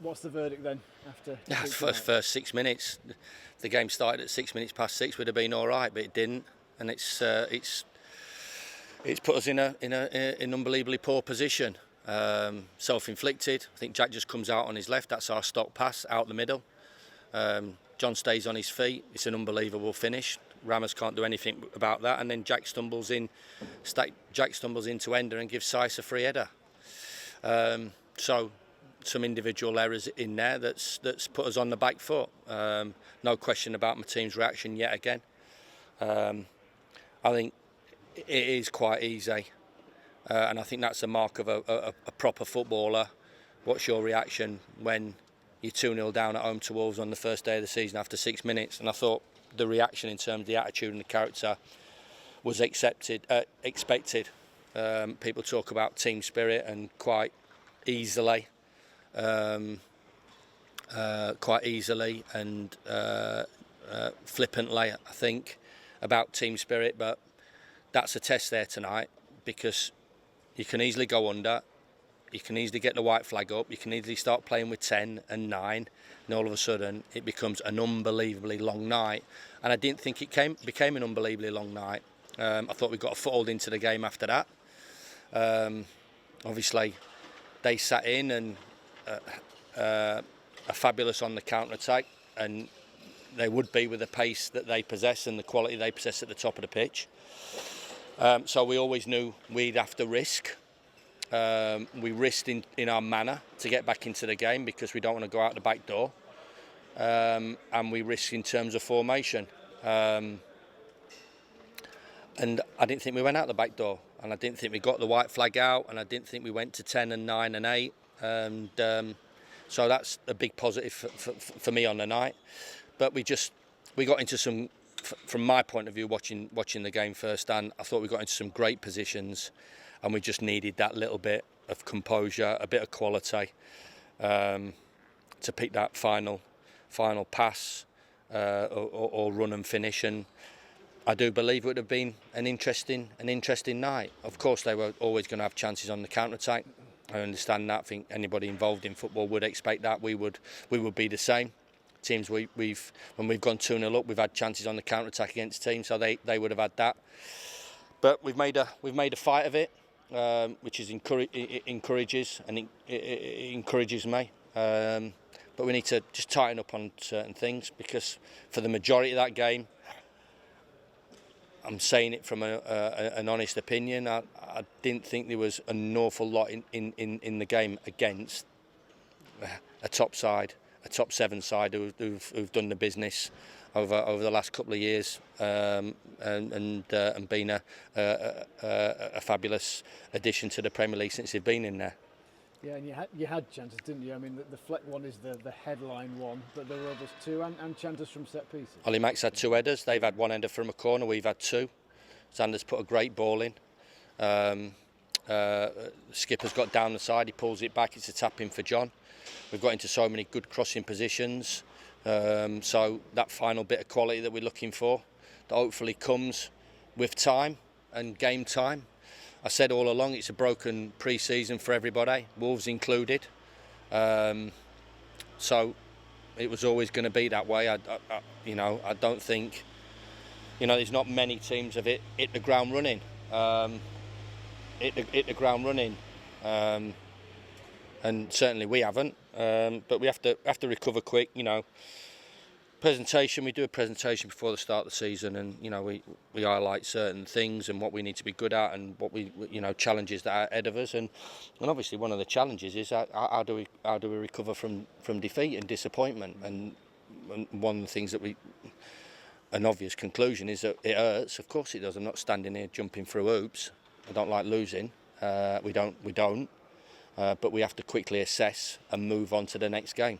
What's the verdict then after? First 6 minutes, the game started at 6 minutes past 6. Would have been all right, but it didn't, and it's put us in an unbelievably poor position. Self-inflicted. I think Jack just comes out on his left. That's our stock pass out the middle. John stays on his feet. It's an unbelievable finish. Ramos can't do anything about that, and then Jack stumbles into Ender and gives Saiss a free header. So some individual errors in there that's put us on the back foot. No question about my team's reaction yet again. I think it is quite easy, and I think that's a mark of a proper footballer. What's your reaction when you're 2-0 down at home to Wolves on the first day of the season after 6 minutes? And I thought the reaction in terms of the attitude and the character was expected. People talk about team spirit, and quite easily and flippantly, I think, about team spirit. But that's a test there tonight, because you can easily go under, you can easily get the white flag up, you can easily start playing with 10 and 9, and all of a sudden it becomes an unbelievably long night. And I didn't think it became an unbelievably long night. I thought we got a foothold into the game after that. Obviously, they sat in and are fabulous on the counter-attack, and they would be with the pace that they possess and the quality they possess at the top of the pitch. So we always knew we'd have to risk. We risked in our manner to get back into the game, because we don't want to go out the back door. And we risked in terms of formation. And I didn't think we went out the back door, and I didn't think we got the white flag out, and I didn't think we went to 10 and 9 and 8. And so that's a big positive for me on the night. But we got into some, from my point of view, watching the game first, and I thought we got into some great positions, and we just needed that little bit of composure, a bit of quality, to pick that final pass or run and finish. And I do believe it would have been an interesting night. Of course, they were always going to have chances on the counter-attack. I understand that. I think anybody involved in football would expect that. We would be the same. Teams when we've gone 2-0 up, we've had chances on the counter-attack against teams, so they would have had that. But we've made a fight of it, which encourages and it encourages me. But we need to just tighten up on certain things, because for the majority of that game, I'm saying it from an honest opinion, I didn't think there was an awful lot in the game against a top side, a top 7 side who've done the business over the last couple of years, and been a fabulous addition to the Premier League since they've been in there. Yeah, and you had chances, didn't you? I mean, the Fleck one is the headline one, but there were others too, and chances from set pieces. Ollie Mack's had 2 headers. They've had 1 header from a corner. We've had 2. Xander's put a great ball in. Skipper's got down the side. He pulls it back. It's a tap in for John. We've got into so many good crossing positions. So that final bit of quality that we're looking for, that hopefully comes with time and game time. I said all along it's a broken pre-season for everybody, Wolves included. So it was always going to be that way. I don't think, there's not many teams have hit the ground running. Hit the ground running, and certainly we haven't. But we have to recover quick. Presentation. We do a presentation before the start of the season, and we highlight certain things and what we need to be good at, and what we challenges that are ahead of us, and obviously one of the challenges is how do we recover from defeat and disappointment, and one of the things that an obvious conclusion is that it hurts. Of course it does. I'm not standing here jumping through hoops. I don't like losing. We don't. But we have to quickly assess and move on to the next game.